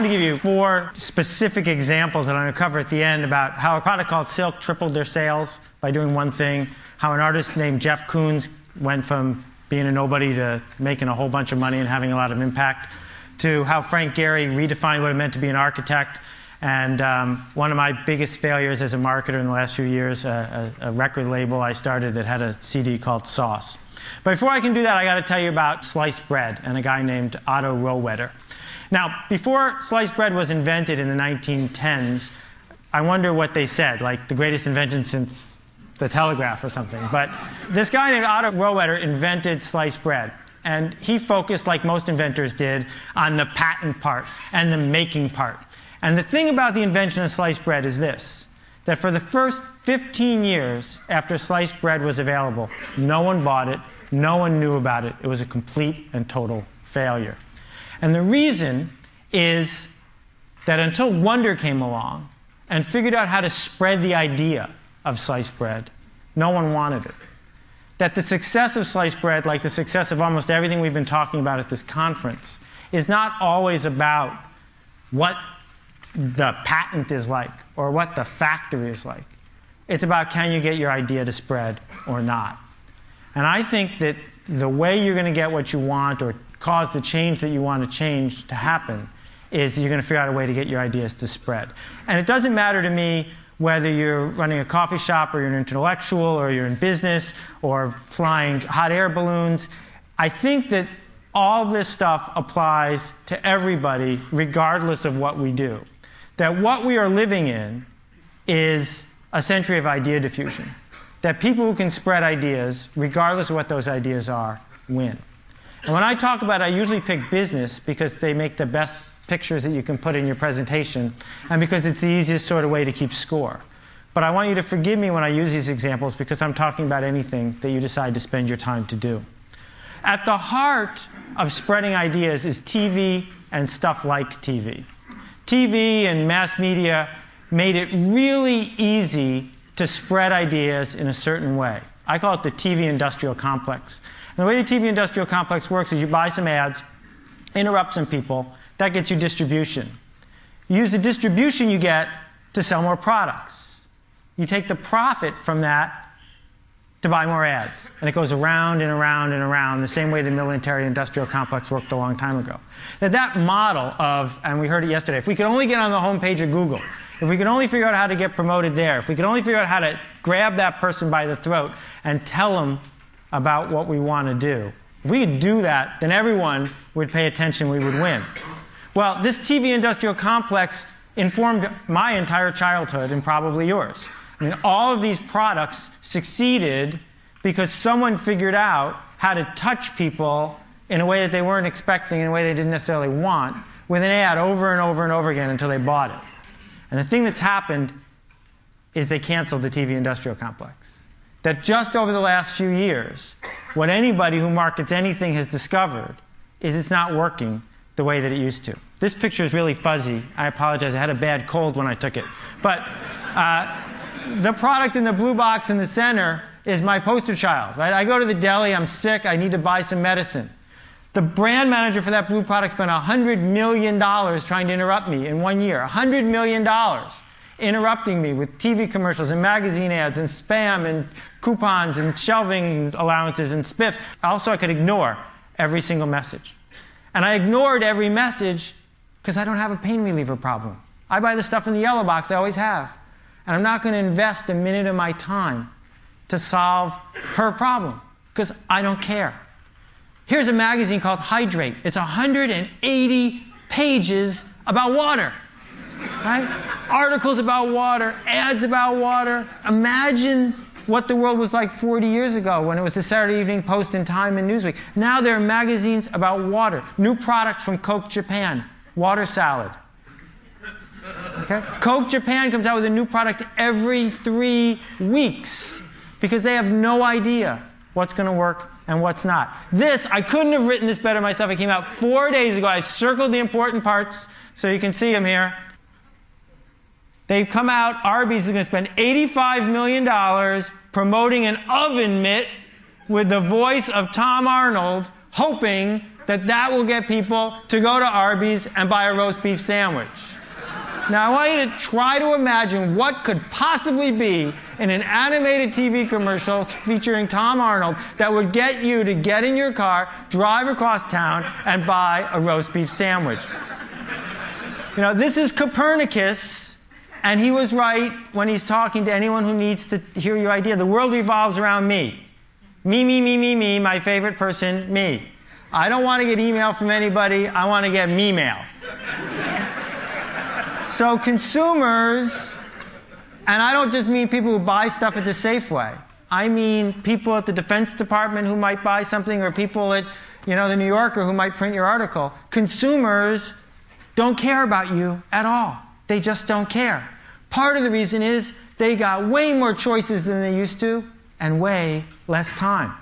to give you 4 specific examples that I'm going to cover at the end about how a product called Silk tripled their sales by doing one thing, how an artist named Jeff Koons went from being a nobody to making a whole bunch of money and having a lot of impact, to how Frank Gehry redefined what it meant to be an architect, and one of my biggest failures as a marketer in the last few years, a record label I started that had a CD called Sauce. But before I can do that, I got to tell you about sliced bread and a guy named Otto Rohwedder. Now, before sliced bread was invented in the 1910s, I wonder what they said, like the greatest invention since the telegraph or something. But this guy named Otto Rohwedder invented sliced bread. And he focused, like most inventors did, on the patent part and the making part. And the thing about the invention of sliced bread is this, that for the first 15 years after sliced bread was available, no one bought it, no one knew about it. It was a complete and total failure. And the reason is that until Wonder came along and figured out how to spread the idea of sliced bread, no one wanted it. That the success of sliced bread, like the success of almost everything we've been talking about at this conference, is not always about what the patent is like or what the factory is like. It's about, can you get your idea to spread or not? And I think that the way you're going to get what you want or cause the change that you want to change to happen is you're going to figure out a way to get your ideas to spread. And it doesn't matter to me whether you're running a coffee shop or you're an intellectual or you're in business or flying hot air balloons. I think that all this stuff applies to everybody regardless of what we do. That what we are living in is a century of idea diffusion. That people who can spread ideas, regardless of what those ideas are, win. And when I talk about it, I usually pick business because they make the best pictures that you can put in your presentation, and because it's the easiest sort of way to keep score. But I want you to forgive me when I use these examples because I'm talking about anything that you decide to spend your time to do. At the heart of spreading ideas is TV and stuff like TV. TV and mass media made it really easy to spread ideas in a certain way. I call it the TV industrial complex. And the way the TV industrial complex works is you buy some ads, interrupt some people, that gets you distribution. You use the distribution you get to sell more products. You take the profit from that to buy more ads. And it goes around and around and around, the same way the military industrial complex worked a long time ago. That model of, and we heard it yesterday, if we could only get on the homepage of Google, if we could only figure out how to get promoted there, if we could only figure out how to grab that person by the throat and tell them about what we want to do, if we could do that, then everyone would pay attention, we would win. Well, this TV industrial complex informed my entire childhood and probably yours. I mean, all of these products succeeded because someone figured out how to touch people in a way that they weren't expecting, in a way they didn't necessarily want, with an ad over and over and over again until they bought it. And the thing that's happened is they canceled the TV industrial complex. That just over the last few years, what anybody who markets anything has discovered is it's not working the way that it used to. This picture is really fuzzy. I apologize. I had a bad cold when I took it. But the product in the blue box in the center is my poster child. Right? I go to the deli. I'm sick. I need to buy some medicine. The brand manager for that blue product spent $100 million trying to interrupt me in 1 year. $100 million interrupting me with TV commercials and magazine ads and spam and coupons and shelving allowances and spiffs. Also, I could ignore every single message. And I ignored every message because I don't have a pain reliever problem. I buy the stuff in the yellow box I always have. And I'm not going to invest a minute of my time to solve her problem because I don't care. Here's a magazine called Hydrate. It's 180 pages about water. Right? Articles about water, ads about water. Imagine what the world was like 40 years ago when it was the Saturday Evening Post and Time and Newsweek. Now there are magazines about water. New product from Coke Japan, water salad. Okay? Coke Japan comes out with a new product every 3 weeks because they have no idea what's going to work and what's not. This, I couldn't have written this better myself. It came out 4 days ago. I've circled the important parts so you can see them here. They've come out, Arby's is going to spend $85 million promoting an oven mitt with the voice of Tom Arnold, hoping that will get people to go to Arby's and buy a roast beef sandwich. Now, I want you to try to imagine what could possibly be in an animated TV commercial featuring Tom Arnold that would get you to get in your car, drive across town, and buy a roast beef sandwich. You know, this is Copernicus, and he was right when he's talking to anyone who needs to hear your idea. The world revolves around me. Me, my favorite person, me. I don't want to get email from anybody. I want to get me-mail. So consumers, and I don't just mean people who buy stuff at the Safeway. I mean people at the Defense Department who might buy something, or people at, you know, the New Yorker who might print your article. Consumers don't care about you at all. They just don't care. Part of the reason is they got way more choices than they used to and way less time.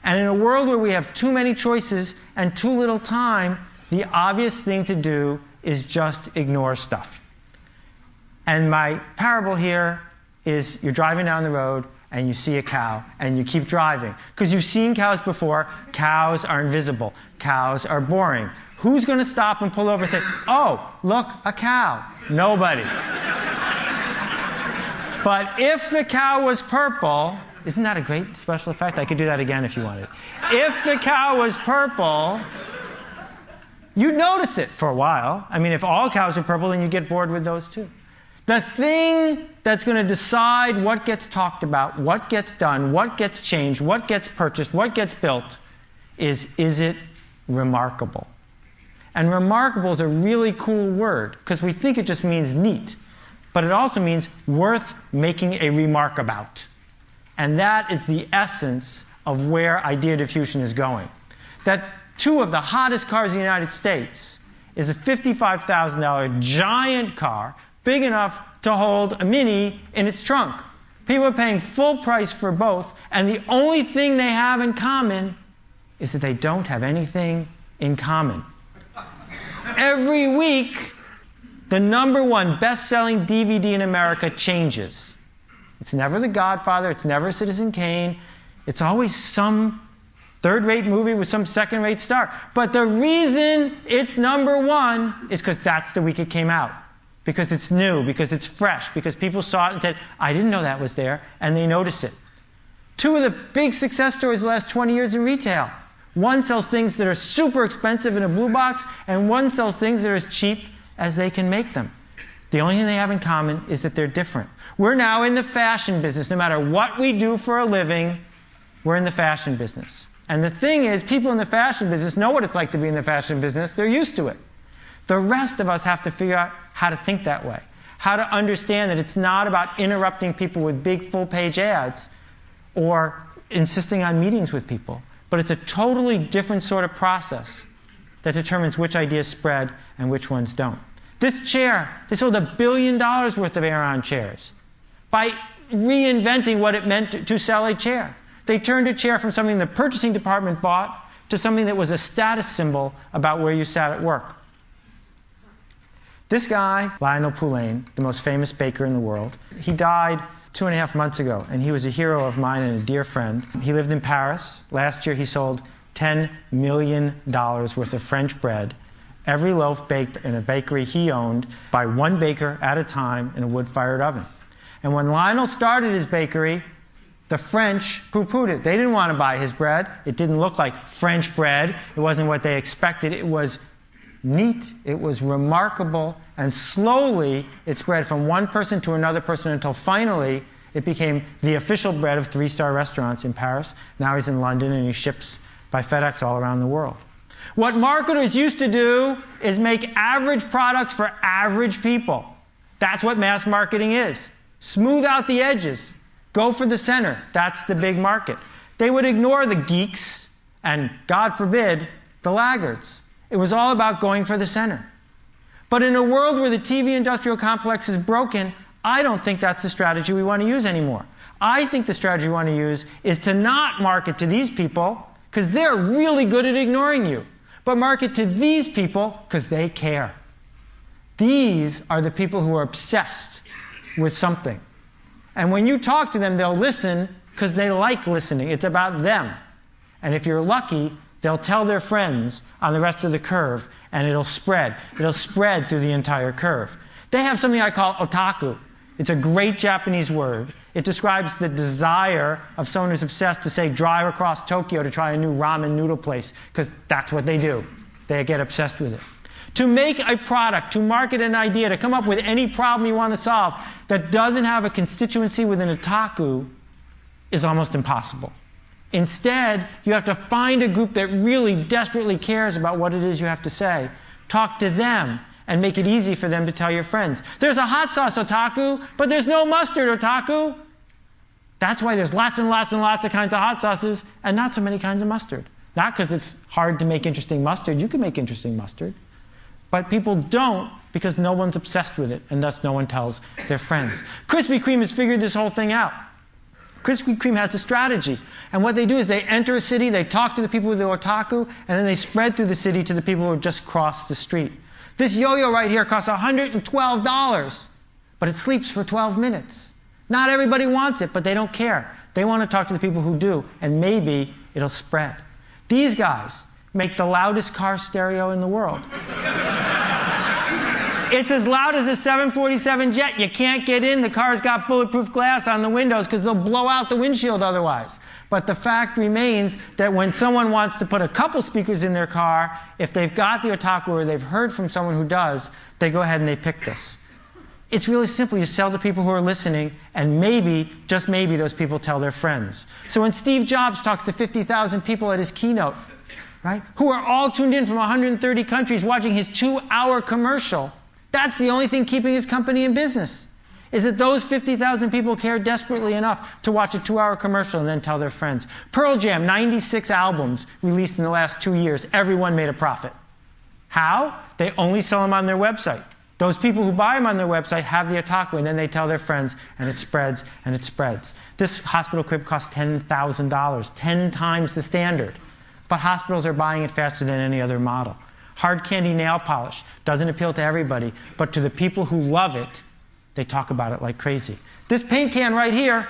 And in a world where we have too many choices and too little time, the obvious thing to do is just ignore stuff. And my parable here is you're driving down the road and you see a cow and you keep driving. Because you've seen cows before. Cows are invisible. Cows are boring. Who's going to stop and pull over and say, oh, look, a cow? Nobody. But if the cow was purple, isn't that a great special effect? I could do that again if you wanted. If the cow was purple, you'd notice it for a while. I mean, if all cows are purple, then you get bored with those too. The thing that's going to decide what gets talked about, what gets done, what gets changed, what gets purchased, what gets built is it remarkable? And remarkable is a really cool word because we think it just means neat. But it also means worth making a remark about. And that is the essence of where idea diffusion is going. That two of the hottest cars in the United States is a $55,000 giant car, big enough to hold a Mini in its trunk. People are paying full price for both, and the only thing they have in common is that they don't have anything in common. Every week, the #1 best-selling DVD in America changes. It's never The Godfather, it's never Citizen Kane, it's always some third-rate movie with some second-rate star. But the reason it's #1 is because that's the week it came out. Because it's new, because it's fresh, because people saw it and said, I didn't know that was there, and they noticed it. Two of the big success stories the last 20 years in retail. One sells things that are super expensive in a blue box, and one sells things that are as cheap as they can make them. The only thing they have in common is that they're different. We're now in the fashion business. No matter what we do for a living, we're in the fashion business. And the thing is, people in the fashion business know what it's like to be in the fashion business. They're used to it. The rest of us have to figure out how to think that way, how to understand that it's not about interrupting people with big full-page ads or insisting on meetings with people, but it's a totally different sort of process that determines which ideas spread and which ones don't. This chair, they sold $1 billion worth of Aeron chairs by reinventing what it meant to sell a chair. They turned a chair from something the purchasing department bought to something that was a status symbol about where you sat at work. This guy, Lionel Poulain, the most famous baker in the world, he died 2.5 months ago, and he was a hero of mine and a dear friend. He lived in Paris. Last year he sold $10 million worth of French bread, every loaf baked in a bakery he owned by one baker at a time in a wood-fired oven. And when Lionel started his bakery, the French poo-pooed it. They didn't want to buy his bread. It didn't look like French bread. It wasn't what they expected. It was neat, it was remarkable, and slowly it spread from one person to another person until finally it became the official bread of 3-star restaurants in Paris. Now he's in London and he ships by FedEx all around the world. What marketers used to do is make average products for average people. That's what mass marketing is. Smooth out the edges. Go for the center. That's the big market. They would ignore the geeks and, God forbid, the laggards. It was all about going for the center. But in a world where the TV industrial complex is broken, I don't think that's the strategy we want to use anymore. I think the strategy we want to use is to not market to these people, because they're really good at ignoring you, but market to these people because they care. These are the people who are obsessed with something. And when you talk to them, they'll listen because they like listening. It's about them. And if you're lucky, they'll tell their friends on the rest of the curve, and it'll spread. It'll spread through the entire curve. They have something I call otaku. It's a great Japanese word. It describes the desire of someone who's obsessed to, say, drive across Tokyo to try a new ramen noodle place, because that's what they do. They get obsessed with it. To make a product, to market an idea, to come up with any problem you want to solve that doesn't have a constituency within otaku is almost impossible. Instead, you have to find a group that really desperately cares about what it is you have to say, talk to them, and make it easy for them to tell your friends. There's a hot sauce otaku, but there's no mustard otaku. That's why there's lots and lots and lots of kinds of hot sauces and not so many kinds of mustard. Not because it's hard to make interesting mustard. You can make interesting mustard. But people don't because no one's obsessed with it, and thus no one tells their friends. Krispy Kreme has figured this whole thing out. Krispy Kreme has a strategy. And what they do is they enter a city, they talk to the people with the otaku, and then they spread through the city to the people who have just crossed the street. This yo-yo right here costs $112, but it sleeps for 12 minutes. Not everybody wants it, but they don't care. They want to talk to the people who do, and maybe it'll spread. These guys make the loudest car stereo in the world. It's as loud as a 747 jet. You can't get in. The car's got bulletproof glass on the windows because they'll blow out the windshield otherwise. But the fact remains that when someone wants to put a couple speakers in their car, if they've got the otaku or they've heard from someone who does, they go ahead and they pick this. It's really simple. You sell to people who are listening, and maybe, just maybe, those people tell their friends. So when Steve Jobs talks to 50,000 people at his keynote, right, who are all tuned in from 130 countries watching his 2-hour commercial, that's the only thing keeping his company in business, is that those 50,000 people care desperately enough to watch a 2-hour commercial and then tell their friends. Pearl Jam, 96 albums released in the last 2 years. Everyone made a profit. How? They only sell them on their website. Those people who buy them on their website have the otaku, and then they tell their friends, and it spreads, and it spreads. This hospital crib costs $10,000, 10 times the standard. But hospitals are buying it faster than any other model. Hard candy nail polish doesn't appeal to everybody, but to the people who love it, they talk about it like crazy. This paint can right here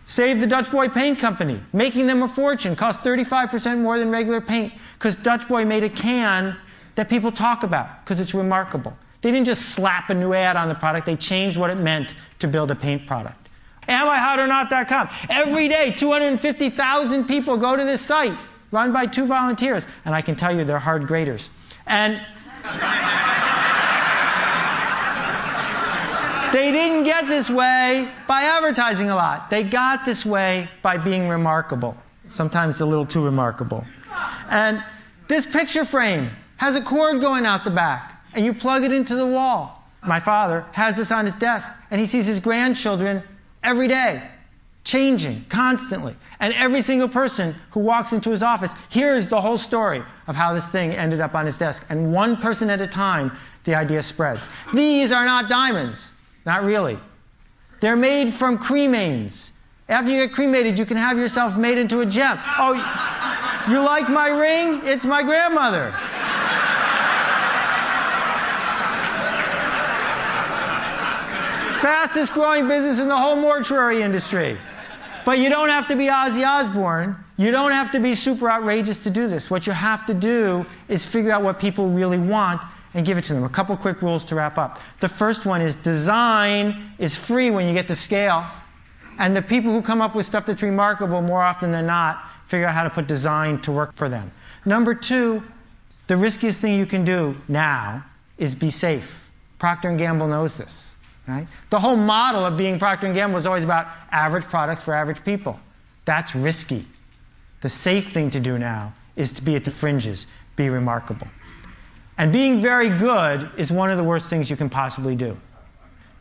saved the Dutch Boy Paint Company, making them a fortune. Cost 35% more than regular paint because Dutch Boy made a can that people talk about because it's remarkable. They didn't just slap a new ad on the product. They changed what it meant to build a paint product. AmIHotOrNot.com. Every day, 250,000 people go to this site, run by 2 volunteers. And I can tell you they're hard graders. And they didn't get this way by advertising a lot. They got this way by being remarkable. Sometimes a little too remarkable. And this picture frame has a cord going out the back, and you plug it into the wall. My father has this on his desk, and he sees his grandchildren every day, changing constantly. And every single person who walks into his office hears the whole story of how this thing ended up on his desk. And one person at a time, the idea spreads. These are not diamonds. Not really. They're made from cremains. After you get cremated, you can have yourself made into a gem. Oh, you like my ring? It's my grandmother. Fastest growing business in the whole mortuary industry. But you don't have to be Ozzy Osbourne. You don't have to be super outrageous to do this. What you have to do is figure out what people really want and give it to them. A couple quick rules to wrap up. The first one is design is free when you get to scale. And the people who come up with stuff that's remarkable more often than not figure out how to put design to work for them. Number 2, the riskiest thing you can do now is be safe. Procter & Gamble knows this. Right? The whole model of being Procter & Gamble was always about average products for average people. That's risky. The safe thing to do now is to be at the fringes, be remarkable. And being very good is one of the worst things you can possibly do.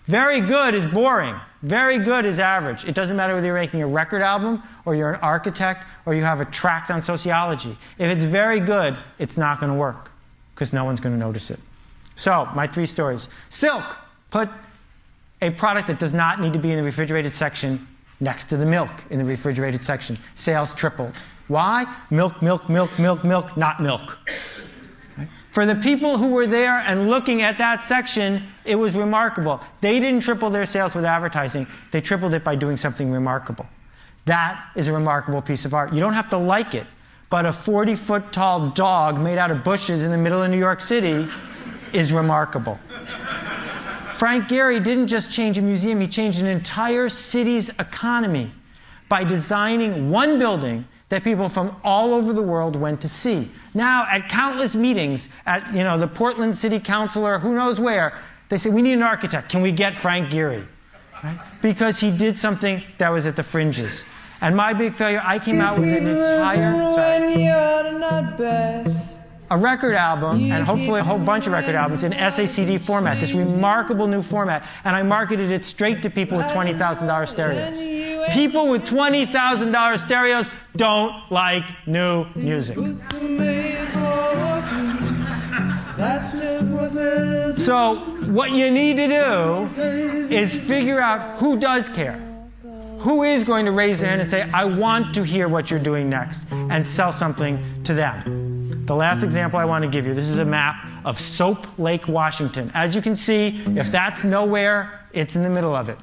Very good is boring. Very good is average. It doesn't matter whether you're making a record album or you're an architect or you have a tract on sociology. If it's very good, it's not going to work because no one's going to notice it. So, my 3 stories. Silk. Put a product that does not need to be in the refrigerated section next to the milk in the refrigerated section. Sales tripled. Why? Milk, milk, milk, milk, milk, not milk. Right? For the people who were there and looking at that section, it was remarkable. They didn't triple their sales with advertising. They tripled it by doing something remarkable. That is a remarkable piece of art. You don't have to like it, but a 40-foot tall dog made out of bushes in the middle of New York City is remarkable. Frank Gehry didn't just change a museum, he changed an entire city's economy by designing one building that people from all over the world went to see. Now, at countless meetings, at the Portland City Council or who knows where, they say, we need an architect. Can we get Frank Gehry? Right? Because he did something that was at the fringes. And my big failure, I came out with an entire, a record album, and hopefully a whole bunch of record albums in SACD format, this remarkable new format, and I marketed it straight to people with $20,000 stereos. People with $20,000 stereos don't like new music. So what you need to do is figure out who does care. Who is going to raise their hand and say, I want to hear what you're doing next, and sell something to them. The last example I want to give you, this is a map of Soap Lake, Washington. As you can see, if that's nowhere, it's in the middle of it.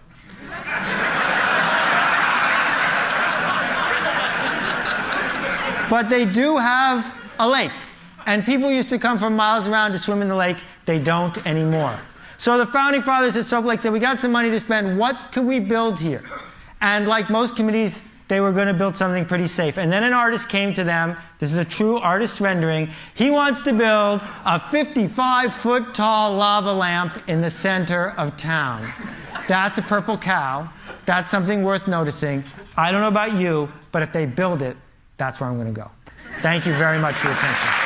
But they do have a lake. And people used to come from miles around to swim in the lake. They don't anymore. So the founding fathers at Soap Lake said, we got some money to spend. What could we build here? And like most committees, they were going to build something pretty safe. And then an artist came to them. This is a true artist rendering. He wants to build a 55-foot tall lava lamp in the center of town. That's a purple cow. That's something worth noticing. I don't know about you, but if they build it, that's where I'm going to go. Thank you very much for your attention.